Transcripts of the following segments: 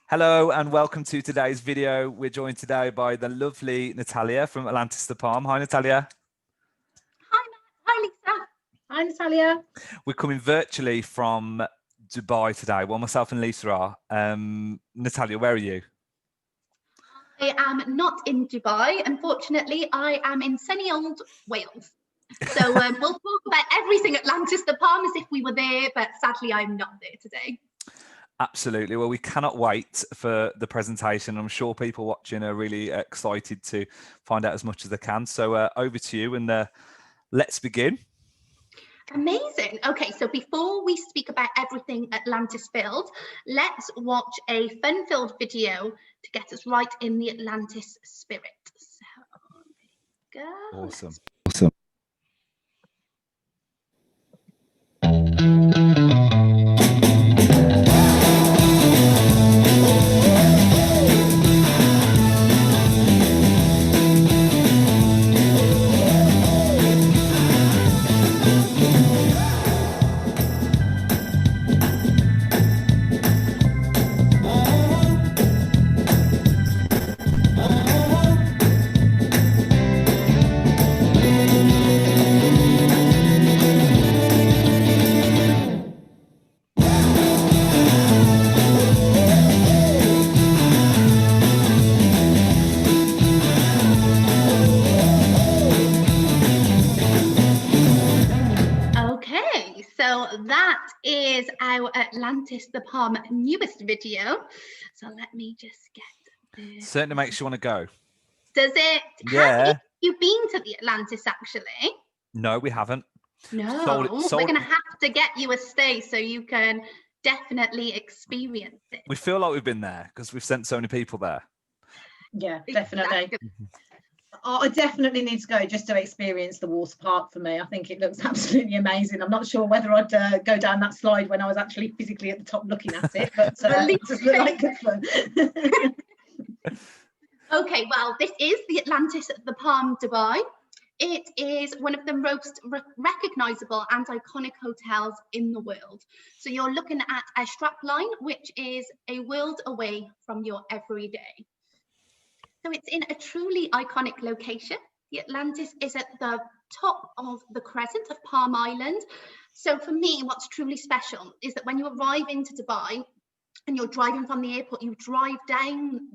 Hello and welcome to today's video. We're joined today by the lovely Natalia from Atlantis the Palm. Hi, Natalia. Hi, Matt. Hi, Lisa. Hi, Natalia. We're coming virtually from Dubai today. Well, myself and Lisa are. Natalia, where are you? I am not in Dubai. Unfortunately, I am in sunny old Wales. So we'll talk about everything Atlantis the Palm as if we were there, but sadly, I'm not there today. Absolutely. Well, we cannot wait for the presentation. I'm sure people watching are really excited to find out as much as they can. So over to you and let's begin. Amazing. Okay, so before we speak about everything Atlantis filled, let's watch a fun-filled video to get us right in the Atlantis spirit. So there you go. Awesome. That is our Atlantis the Palm newest video. So let me just get this. Certainly makes you want to go. Does it? Yeah. Have you been to the Atlantis actually? No, we haven't. No, we're going to have to get you a stay so you can definitely experience it. We feel like we've been there because we've sent so many people there. Yeah, definitely. Exactly. I definitely need to go just to experience the water park for me. I think it looks absolutely amazing. I'm not sure whether I'd go down that slide when I was actually physically at the top looking at it, but it just looked like good fun. Okay, well, this is the Atlantis the Palm, Dubai. It is one of the most recognisable and iconic hotels in the world. So you're looking at a strap line, which is a world away from your everyday. So it's in a truly iconic location. The Atlantis is at the top of the crescent of Palm Island. So for me, what's truly special is that when you arrive into Dubai and you're driving from the airport, you drive down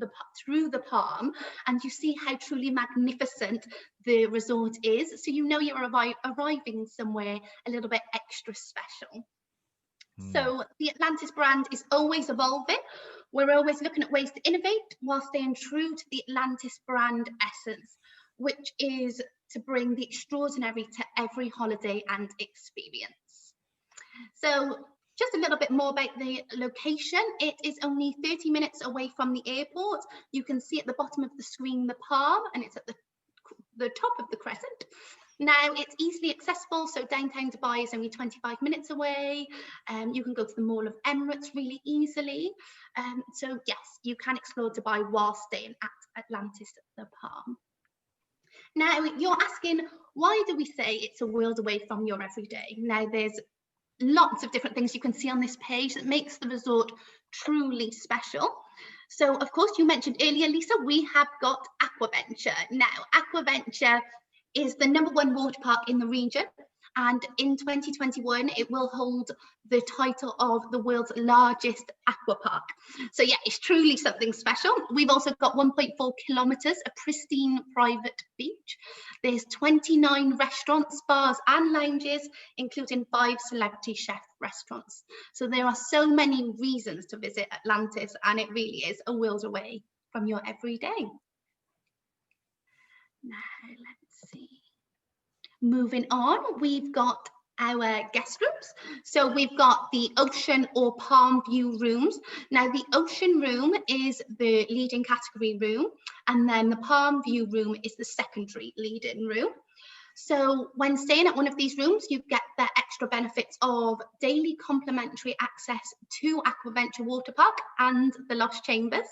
through the Palm and you see how truly magnificent the resort is. So you know you're arriving somewhere a little bit extra special. So the Atlantis brand is always evolving. We're always looking at ways to innovate while staying true to the Atlantis brand essence, which is to bring the extraordinary to every holiday and experience. So just a little bit more about the location. It is only 30 minutes away from the airport. You can see at the bottom of the screen the Palm, and it's at the top of the crescent. Now it's easily accessible, so downtown Dubai is only 25 minutes away. You can go to the Mall of Emirates really easily. So yes, you can explore Dubai while staying at Atlantis the Palm. Now you're asking, why do we say it's a world away from your everyday? Now there's lots of different things you can see on this page that makes the resort truly special. So of course, you mentioned earlier, Lisa, we have got Aquaventure. Now Aquaventure is the #1 water park in the region, and in 2021 it will hold the title of the world's largest aqua park. So yeah, it's truly something special. We've also got 1.4 kilometers of pristine private beach. There's 29 restaurants, bars and lounges, including 5 celebrity chef restaurants. So there are so many reasons to visit Atlantis, and it really is a world away from your everyday. Now let's see. Moving on, we've got our guest rooms. So we've got the ocean or palm view rooms. Now the ocean room is the leading category room, and then the palm view room is the secondary leading room. So when staying at one of these rooms, you get the extra benefits of daily complimentary access to Aquaventure Water Park and the Lost Chambers.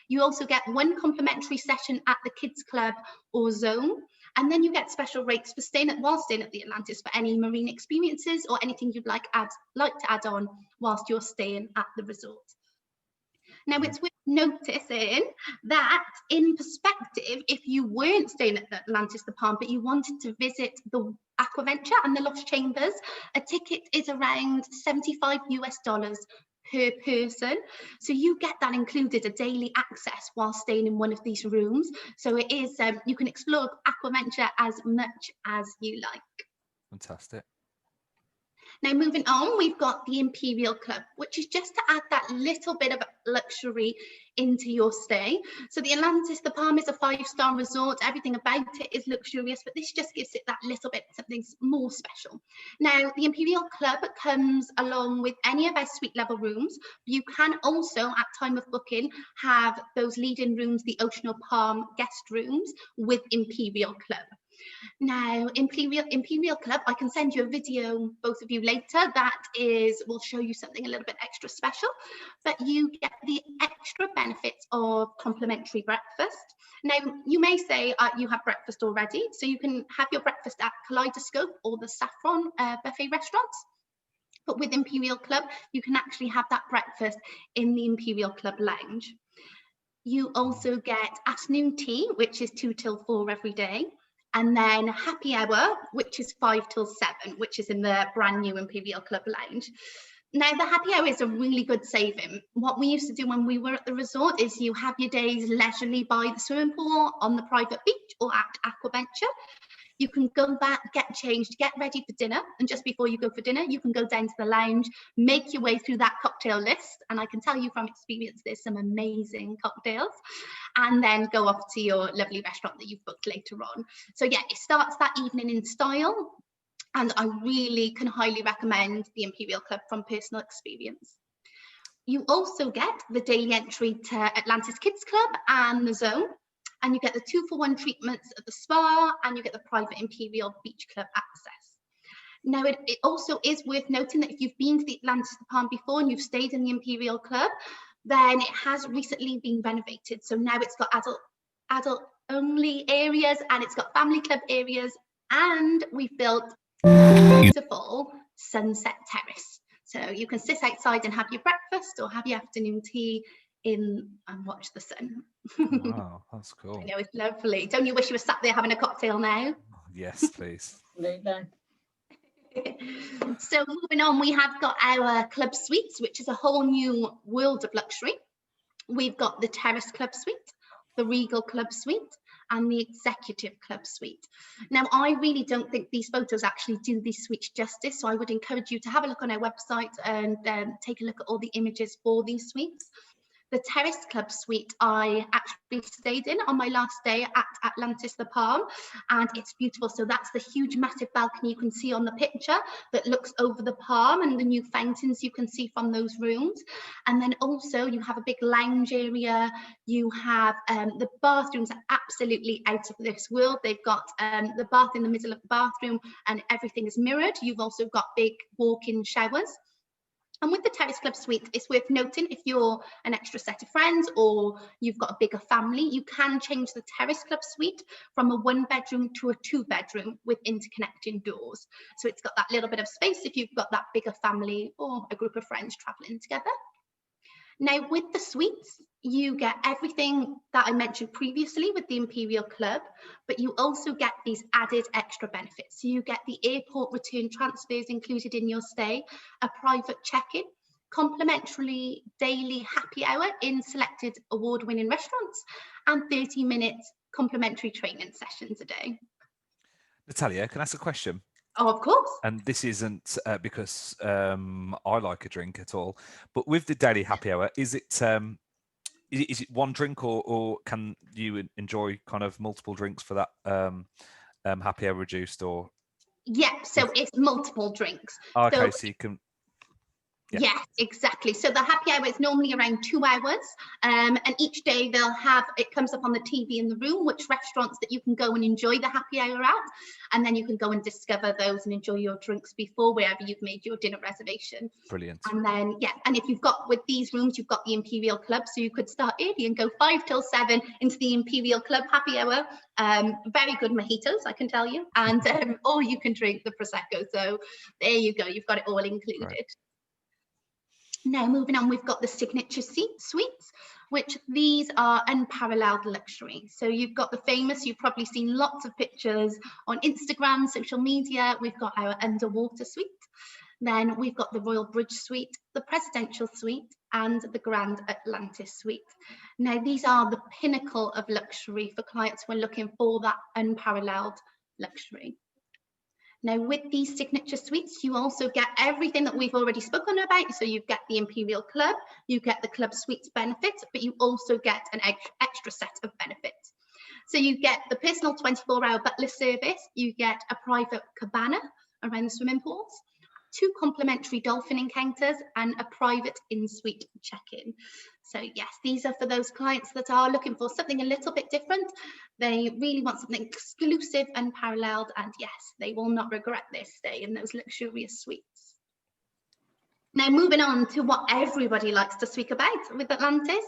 You also get 1 complimentary session at the Kids Club or Zone. And then you get special rates for while staying at the Atlantis for any marine experiences or anything you'd like to add on whilst you're staying at the resort. Now, it's worth noticing that in perspective, if you weren't staying at the Atlantis the Palm, but you wanted to visit the Aquaventure and the Lost Chambers, a ticket is around $75 per person. So you get that included, a daily access while staying in one of these rooms. So it is, you can explore Aquaventure as much as you like. Fantastic. Now, moving on, we've got the Imperial Club, which is just to add that little bit of luxury into your stay. So the Atlantis the Palm is a 5-star resort. Everything about it is luxurious, but this just gives it that little bit something more special. Now, the Imperial Club comes along with any of our suite level rooms. You can also, at time of booking, have those lead-in rooms, the Oceanal Palm guest rooms with Imperial Club. Now, Imperial Club, I can send you a video, both of you, later, that will show you something a little bit extra special, but you get the extra benefits of complimentary breakfast. Now, you may say you have breakfast already, so you can have your breakfast at Kaleidoscope or the Saffron buffet restaurants. But with Imperial Club, you can actually have that breakfast in the Imperial Club lounge. You also get afternoon tea, which is 2 till 4 every day. And then happy hour, which is 5 till 7, which is in the brand new Imperial Club lounge. Now, the happy hour is a really good saving. What we used to do when we were at the resort is you have your days leisurely by the swimming pool, on the private beach, or at Aquaventure. You can go back, get changed, get ready for dinner. And just before you go for dinner, you can go down to the lounge, make your way through that cocktail list. And I can tell you from experience, there's some amazing cocktails. And then go off to your lovely restaurant that you've booked later on. So yeah, it starts that evening in style. And I really can highly recommend the Imperial Club from personal experience. You also get the daily entry to Atlantis Kids Club and the Zone. And you get the 2-for-1 treatments at the spa, and you get the private Imperial Beach Club access. Now, it also is worth noting that if you've been to the Atlantis the Palm before and you've stayed in the Imperial Club, then it has recently been renovated. So now it's got adult only areas, and it's got family club areas, and we've built a beautiful sunset terrace. So you can sit outside and have your breakfast or have your afternoon tea in and watch the sun. Wow, that's cool. I know, it's lovely. Don't you wish you were sat there having a cocktail now? Yes, please. Absolutely. So moving on, we have got our club suites, which is a whole new world of luxury. We've got the Terrace Club Suite, the Regal Club Suite, and the Executive Club Suite. Now, I really don't think these photos actually do these suites justice, so I would encourage you to have a look on our website and take a look at all the images for these suites. The Terrace Club Suite I actually stayed in on my last day at Atlantis the Palm, and it's beautiful. So that's the huge massive balcony you can see on the picture that looks over the palm, and the new fountains you can see from those rooms. And then also you have a big lounge area. You have the bathrooms are absolutely out of this world. They've got the bath in the middle of the bathroom, and everything is mirrored. You've also got big walk-in showers. And with the Terrace Club Suite, it's worth noting, if you're an extra set of friends or you've got a bigger family, you can change the Terrace Club Suite from a 1-bedroom to a 2-bedroom with interconnecting doors. So it's got that little bit of space if you've got that bigger family or a group of friends traveling together. Now, with the suites, you get everything that I mentioned previously with the Imperial Club, but you also get these added extra benefits. So you get the airport return transfers included in your stay, a private check-in, complimentary daily happy hour in selected award-winning restaurants, and 30 minutes complimentary training sessions a day. Natalia, can I ask a question? Oh, of course. And this isn't because I like a drink at all, but with the daily happy hour, is it one drink, or can you enjoy kind of multiple drinks for that happy hour reduced? Or yeah, so it's multiple drinks. Okay, so you can. Yeah. Yes, exactly. So the happy hour is normally around 2 hours, and each day they'll have, it comes up on the TV in the room, which restaurants that you can go and enjoy the happy hour at, and then you can go and discover those and enjoy your drinks before wherever you've made your dinner reservation. Brilliant. And then, yeah, and if you've got, with these rooms, you've got the Imperial Club, so you could start early and go 5 till 7 into the Imperial Club happy hour. Very good mojitos, I can tell you, and or you can drink the Prosecco. So there you go, you've got it all included. Right. Now moving on, we've got the signature suites, which these are unparalleled luxury. So you've got the famous, you've probably seen lots of pictures on Instagram, social media. We've got our underwater suite. Then we've got the Royal Bridge Suite, the Presidential Suite, and the Grand Atlantis Suite. Now, these are the pinnacle of luxury for clients who are looking for that unparalleled luxury. Now, with these signature suites, you also get everything that we've already spoken about. So you get the Imperial Club, you get the Club Suites benefits, but you also get an extra set of benefits. So you get the personal 24-hour butler service, you get a private cabana around the swimming pools, 2 complimentary dolphin encounters, and a private in-suite check-in. So yes, these are for those clients that are looking for something a little bit different. They really want something exclusive, unparalleled, and yes, they will not regret their stay in those luxurious suites. Now, moving on to what everybody likes to speak about with Atlantis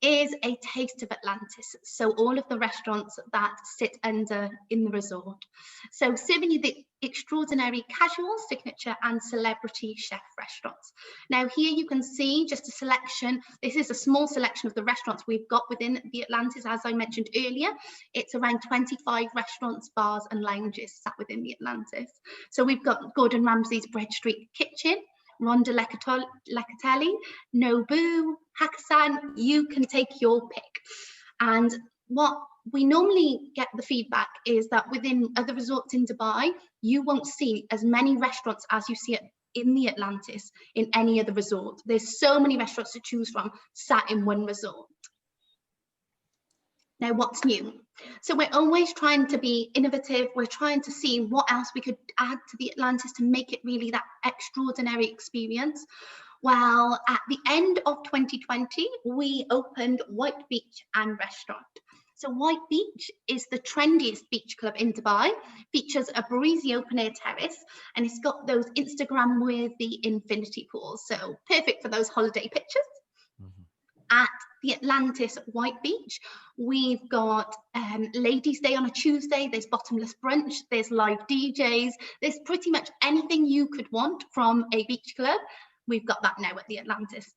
is a taste of Atlantis. So all of the restaurants that sit under in the resort. So serving you the extraordinary casual, signature and celebrity chef restaurants. Now here you can see just a selection. This is a small selection of the restaurants we've got within the Atlantis. As I mentioned earlier, it's around 25 restaurants, bars and lounges sat within the Atlantis. So we've got Gordon Ramsay's Bread Street Kitchen, Ronda Locatelli, Nobu, Hakkasan, you can take your pick. And what we normally get the feedback is that within other resorts in Dubai, you won't see as many restaurants as you see it in the Atlantis in any other resort. There's so many restaurants to choose from sat in one resort. Now, what's new? So we're always trying to be innovative. We're trying to see what else we could add to the Atlantis to make it really that extraordinary experience. Well, at the end of 2020, we opened White Beach and Restaurant. So White Beach is the trendiest beach club in Dubai, features a breezy open air terrace, and it's got those Instagram-worthy infinity pools. So perfect for those holiday pictures. At the Atlantis White Beach, we've got Ladies' Day on a Tuesday, there's bottomless brunch, there's live DJs, there's pretty much anything you could want from a beach club. We've got that now at the Atlantis.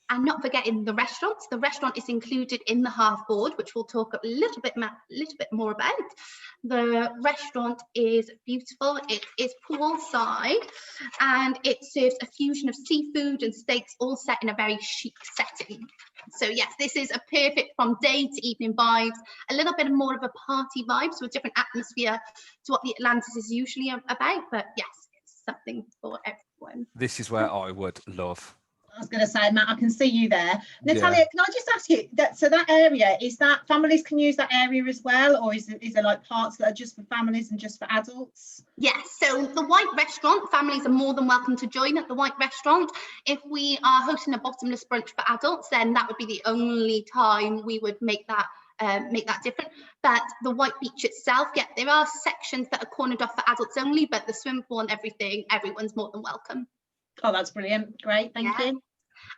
And not forgetting the restaurants. The restaurant is included in the half board, which we'll talk a little bit more about. The restaurant is beautiful. It is poolside, and it serves a fusion of seafood and steaks, all set in a very chic setting. So yes, this is a perfect from day to evening vibes, a little bit more of a party vibe, so a different atmosphere to what the Atlantis is usually about. But yes, it's something for everyone. This is where I would love. I was going to say, Matt, I can see you there. Natalia, can I just ask you, so that area, is that families can use that area as well, or is there like parts that are just for families and just for adults? Yes, so the White Restaurant, families are more than welcome to join at the White Restaurant. If we are hosting a bottomless brunch for adults, then that would be the only time we would make that different. But the White Beach itself, yeah, there are sections that are cornered off for adults only, but the swimming pool and everything, everyone's more than welcome. Oh, that's brilliant. Great. Thank you.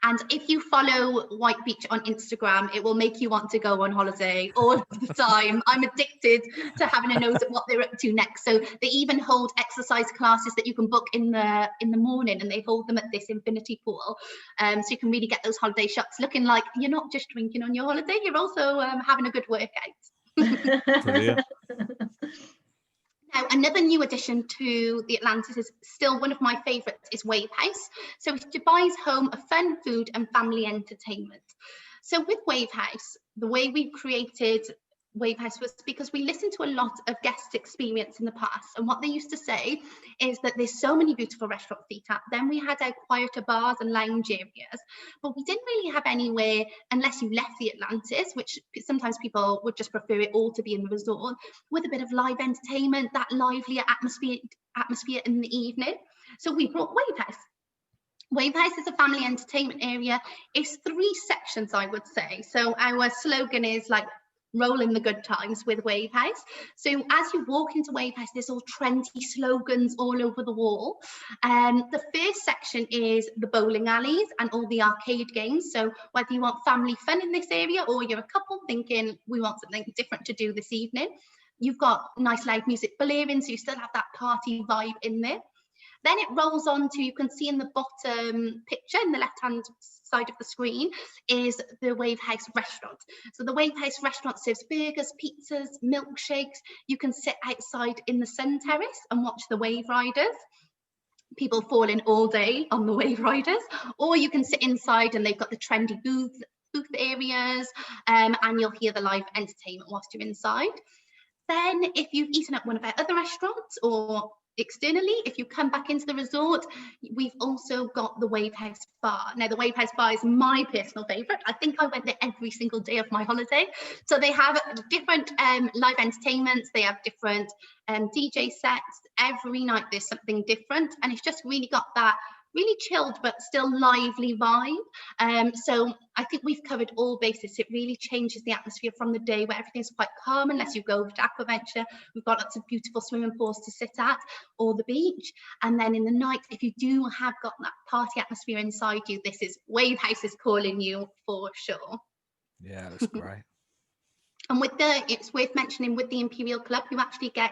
And if you follow White Beach on Instagram, it will make you want to go on holiday all the time. I'm addicted to having a nose at what they're up to next. So they even hold exercise classes that you can book in the morning, and they hold them at this infinity pool. So you can really get those holiday shots looking like you're not just drinking on your holiday, you're also having a good workout. Brilliant. Now, another new addition to the Atlantis is still one of my favourites is Wave House. So it's Dubai's home of fun, food and family entertainment. So with Wave House, the way we created Wave House was because we listened to a lot of guest experience in the past, and what they used to say is that there's so many beautiful restaurant feet up. Then we had our quieter bars and lounge areas, but we didn't really have anywhere unless you left the Atlantis, which sometimes people would just prefer it all to be in the resort, with a bit of live entertainment, that livelier atmosphere in the evening. So we brought Wave House. Wave House is a family entertainment area. It's 3 sections, I would say. So our slogan is like rolling the good times with Wave House. So as you walk into Wave House, there's all trendy slogans all over the wall. The first section is the bowling alleys and all the arcade games. So whether you want family fun in this area or you're a couple thinking we want something different to do this evening, you've got nice loud music blaring, so you still have that party vibe in there. Then it rolls on to, you can see in the bottom picture in the left hand side of the screen is the Wave House restaurant. So the Wave House restaurant serves burgers, pizzas, milkshakes. You can sit outside in the sun terrace and watch the wave riders. People fall in all day on the wave riders, or you can sit inside and they've got the trendy booth areas, and you'll hear the live entertainment whilst you're inside. Then if you've eaten at one of our other restaurants or externally, if you come back into the resort, we've also got the Wave House Bar. Now, the Wave House Bar is my personal favourite. I think I went there every single day of my holiday. So they have different live entertainments, they have different DJ sets. Every night there's something different, and it's just really got that really chilled but still lively vibe. So I think we've covered all bases. It really changes the atmosphere from the day where everything's quite calm, unless you go over to Aquaventure. We've got lots of beautiful swimming pools to sit at, or the beach. And then in the night, if you do have got that party atmosphere inside you, this is Wave House is calling you for sure. Yeah, that's great. And with it's worth mentioning, with the Imperial Club, you actually get,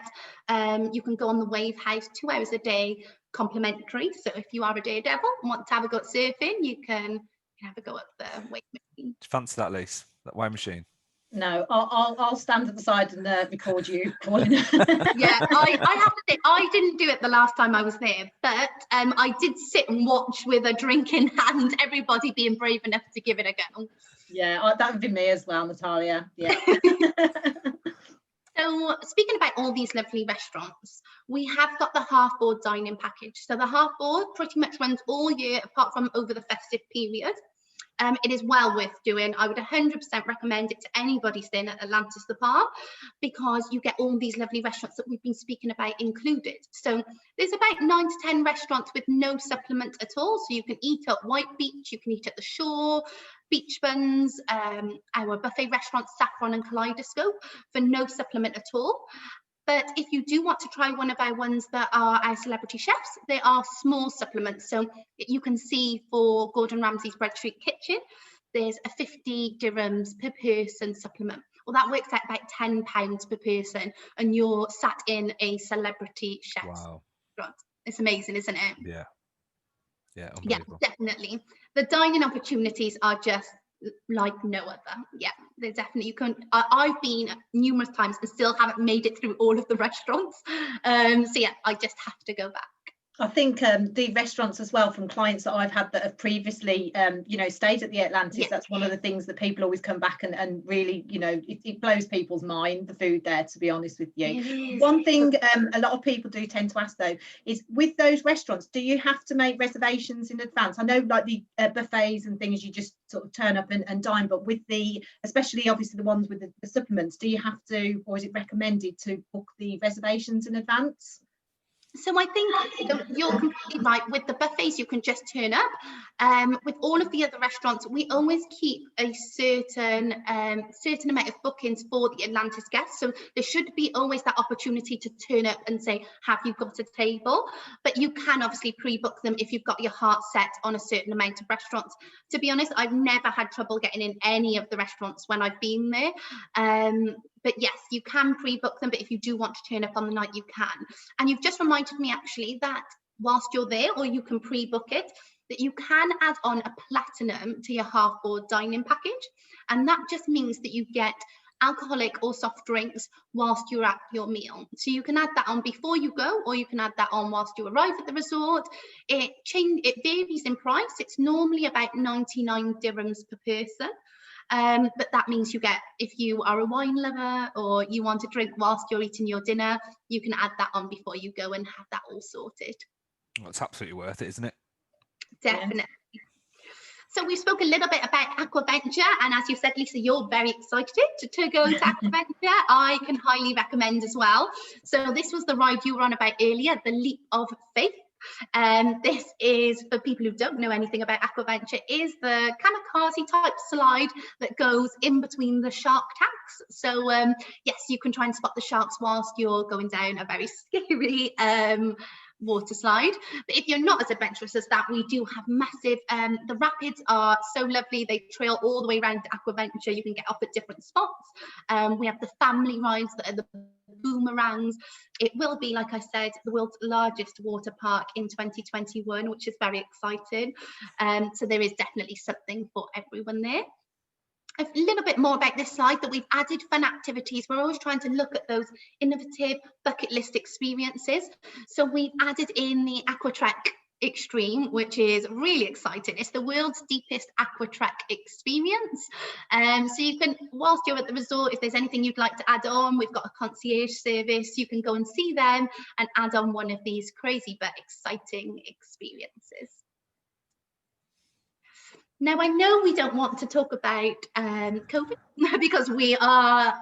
you can go on the Wave House 2 hours a day complimentary. So if you are a daredevil and want to have a go at surfing, you can have a go at the wave machine. Fancy that, Lise, that wave machine? No, I'll stand at the side and record you calling. Yeah, I have to say, I didn't do it the last time I was there, but I did sit and watch with a drink in hand, everybody being brave enough to give it a go. Yeah, that would be me as well, Natalia. Yeah. So speaking about all these lovely restaurants, we have got the half board dining package. So the half board pretty much runs all year apart from over the festive period. It is well worth doing. I would 100% recommend it to anybody staying at Atlantis the Palm, because you get all these lovely restaurants that we've been speaking about included. So there's about 9 to 10 restaurants with no supplement at all. So you can eat at White Beach, you can eat at the shore, Beach Buns, our buffet restaurants, Saffron and Kaleidoscope, for no supplement at all. But if you do want to try one of our ones that are our celebrity chefs, they are small supplements. So you can see for Gordon Ramsay's Bread Street Kitchen, there's a 50 dirhams per person supplement. Well, that works out about £10 per person, and you're sat in a celebrity chef's restaurant. It's amazing, isn't it? Yeah. Yeah, yeah, definitely. The dining opportunities are just like no other. Yeah, they definitely, you can. I've been numerous times and still haven't made it through all of the restaurants. So yeah, I just have to go back. I think the restaurants as well, from clients that I've had that have previously, stayed at the Atlantis, yeah, that's one of the things that people always come back and really, it blows people's mind, the food there, to be honest with you. One thing a lot of people do tend to ask though is, with those restaurants, do you have to make reservations in advance? I know like the buffets and things, you just sort of turn up and dine, but with the, especially obviously the ones with the supplements, do you have to, or is it recommended to book the reservations in advance? So I think you're completely right. With the buffets, you can just turn up. With all of the other restaurants, we always keep a certain amount of bookings for the Atlantis guests. So there should be always that opportunity to turn up and say, have you got a table? But you can obviously pre-book them if you've got your heart set on a certain amount of restaurants. To be honest, I've never had trouble getting in any of the restaurants when I've been there. But yes, you can pre-book them, but if you do want to turn up on the night, you can. And you've just reminded me actually that whilst you're there, or you can pre-book it, that you can add on a platinum to your half-board dining package. And that just means that you get alcoholic or soft drinks whilst you're at your meal. So you can add that on before you go, or you can add that on whilst you arrive at the resort. It varies in price. It's normally about 99 dirhams per person. But that means you get, if you are a wine lover or you want to drink whilst you're eating your dinner, you can add that on before you go and have that all sorted. Well, it's absolutely worth it, isn't it? Definitely. Yeah. So we spoke a little bit about Aquaventure, and as you said, Lisa, you're very excited to go to Aquaventure. I can highly recommend as well. So this was the ride you were on about earlier, the Leap of Faith. This is, for people who don't know anything about Aquaventure, is the kamikaze type slide that goes in between the shark tanks. So yes, you can try and spot the sharks whilst you're going down a very scary water slide. But if you're not as adventurous as that, we do have massive, the rapids are so lovely. They trail all the way around Aquaventure. You can get off at different spots. We have the family rides that are the boomerangs. It will be, like I said, the world's largest water park in 2021, which is very exciting. So there is definitely something for everyone there. A little bit more about this slide, that we've added fun activities. We're always trying to look at those innovative bucket list experiences. So we've added in the Aquatrek Extreme, which is really exciting. It's the world's deepest aquatrek experience. So you can, whilst you're at the resort, if there's anything you'd like to add on, we've got a concierge service. You can go and see them and add on one of these crazy but exciting experiences. Now, I know we don't want to talk about COVID because we are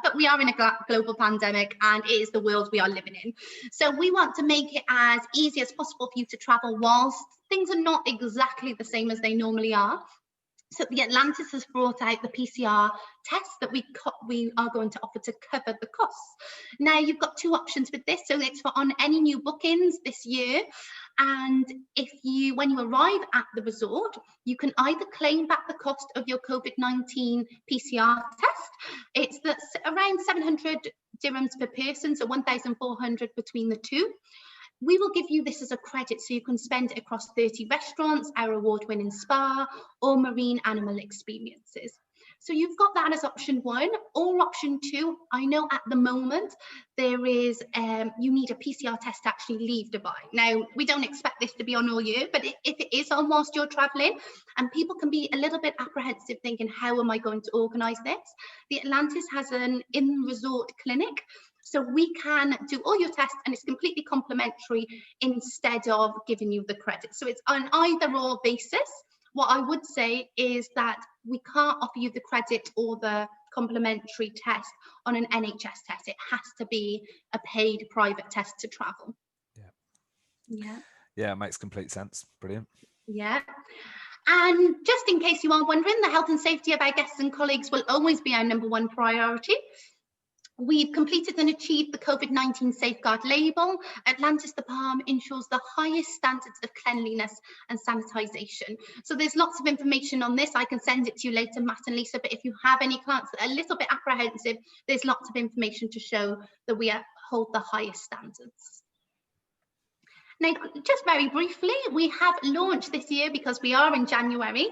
in a global pandemic, and it is the world we are living in. So we want to make it as easy as possible for you to travel whilst things are not exactly the same as they normally are. So the Atlantis has brought out the PCR test that we are going to offer to cover the costs. Now, you've got two options with this. So it's for on any new bookings this year. And when you arrive at the resort, you can either claim back the cost of your COVID-19 PCR test. It's around 700 dirhams per person, so 1,400 between the two. We will give you this as a credit, so you can spend it across 30 restaurants, our award-winning spa, or marine animal experiences. So you've got that as option one. Or option two, I know at the moment there is, you need a PCR test to actually leave Dubai. Now, we don't expect this to be on all year, but if it is on whilst you're traveling, and people can be a little bit apprehensive thinking, how am I going to organize this? The Atlantis has an in-resort clinic. So we can do all your tests, and it's completely complimentary instead of giving you the credit. So it's on either or basis. What I would say is that we can't offer you the credit or the complimentary test on an NHS test. It has to be a paid private test to travel. Yeah, it makes complete sense. Brilliant. Yeah. And just in case you are wondering, the health and safety of our guests and colleagues will always be our number one priority. We've completed and achieved the COVID-19 safeguard label. Atlantis the Palm ensures the highest standards of cleanliness and sanitisation. So there's lots of information on this. I can send it to you later, Matt and Lisa, but if you have any clients that are a little bit apprehensive, there's lots of information to show that we hold the highest standards. Now, just very briefly, we have launched this year, because we are in January,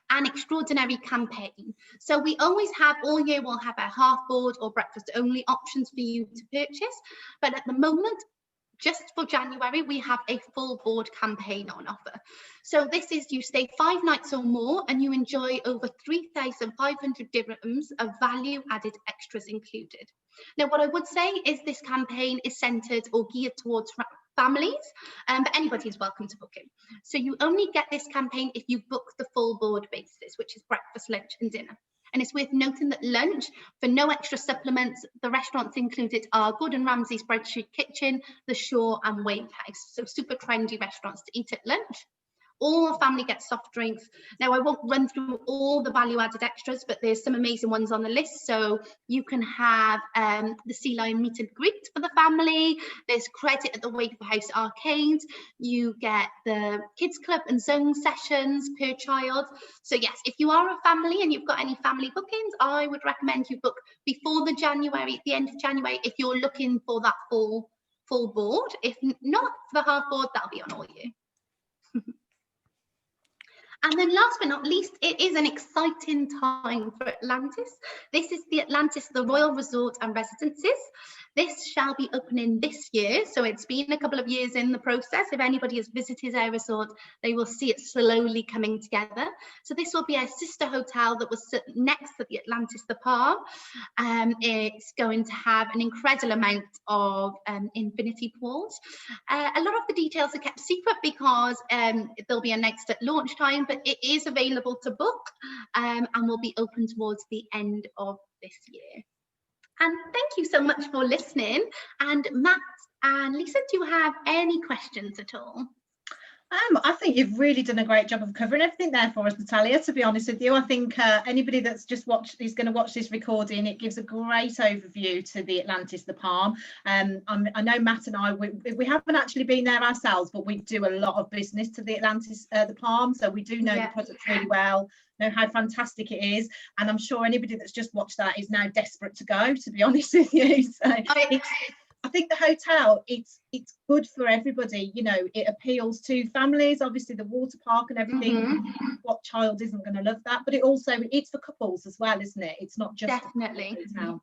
an extraordinary campaign. So we always have, all year we'll have our half board or breakfast only options for you to purchase. But at the moment, just for January, we have a full board campaign on offer. So this is, you stay 5 nights or more and you enjoy over 3,500 dirhams of value added extras included. Now, what I would say is this campaign is centered or geared towards families, but anybody is welcome to book it. So you only get this campaign if you book the full board basis, which is breakfast, lunch and dinner. And it's worth noting that lunch, for no extra supplements, the restaurants included are Gordon Ramsay's Breadsheet Kitchen, The Shore and Wave House. So super trendy restaurants to eat at lunch. All family gets soft drinks. Now, I won't run through all the value-added extras, but there's some amazing ones on the list. So you can have the Sea Lion meet and greet for the family. There's credit at the Wave House Arcade. You get the Kids Club and Zone sessions per child. So yes, if you are a family and you've got any family bookings, I would recommend you book before the end of January, if you're looking for that full board. If not for the half board, that'll be on all year. And then last but not least, it is an exciting time for Atlantis. This is the Atlantis, the Royal Resort and Residences. This shall be opening this year. So it's been a couple of years in the process. If anybody has visited our resort, they will see it slowly coming together. So this will be our sister hotel that was next to the Atlantis the Palm. It's going to have an incredible amount of infinity pools. A lot of the details are kept secret because they'll be announced at launch time, but it is available to book and will be open towards the end of this year. And thank you so much for listening. And Matt and Lisa, do you have any questions at all? I think you've really done a great job of covering everything there for us, Natalia, to be honest with you. I think anybody that's just is going to watch this recording, it gives a great overview to the Atlantis the Palm. I know Matt and I, we haven't actually been there ourselves, but we do a lot of business to the Atlantis the Palm, so we do know the product really well, know how fantastic it is, and I'm sure anybody that's just watched that is now desperate to go, to be honest with you. So I think the hotel, it's good for everybody. You know, it appeals to families, obviously the water park and everything. What child isn't going to love that? But it's for couples as well, isn't it? It's not just Definitely. a hotel.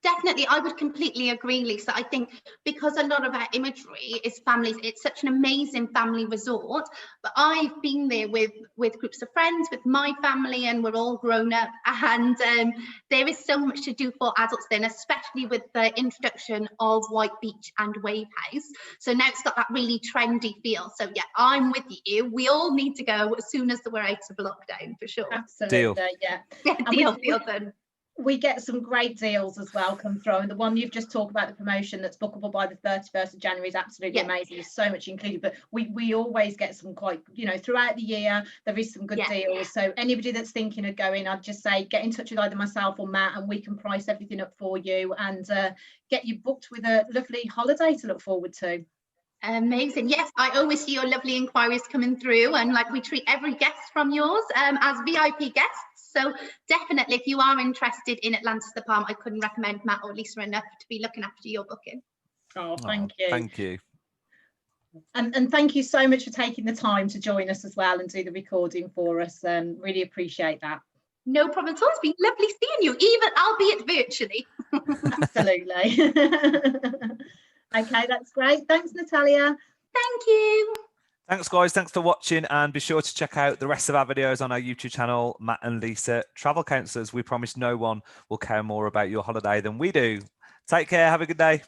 Definitely, I would completely agree, Lisa. I think because a lot of our imagery is families, it's such an amazing family resort. But I've been there with groups of friends, with my family, and we're all grown up. And there is so much to do for adults then, especially with the introduction of White Beach and Wave House. So now it's got that really trendy feel. So yeah, I'm with you. We all need to go as soon as we're out of lockdown, for sure. Absolutely, Deal. yeah. Yeah, deal then. We get some great deals as well come through, and the one you've just talked about, the promotion that's bookable by the 31st of January, is absolutely amazing. There's so much included, but we always get some quite, you know, throughout the year there is some good deals. So anybody that's thinking of going, I'd just say get in touch with either myself or Matt, and we can price everything up for you and get you booked with a lovely holiday to look forward to. Amazing. Yes, I always see your lovely inquiries coming through, and like we treat every guest from yours as VIP guests. So definitely, if you are interested in Atlantis the Palm, I couldn't recommend Matt or Lisa enough to be looking after your booking. Oh, thank you. Thank you. And thank you so much for taking the time to join us as well and do the recording for us. Really appreciate that. No problem at all. It's been lovely seeing you, even albeit virtually. Absolutely. Okay, that's great. Thanks, Natalia. Thank you. Thanks, guys. Thanks for watching, and be sure to check out the rest of our videos on our YouTube channel, Matt and Lisa, travel counsellors. We promise no one will care more about your holiday than we do. Take care. Have a good day.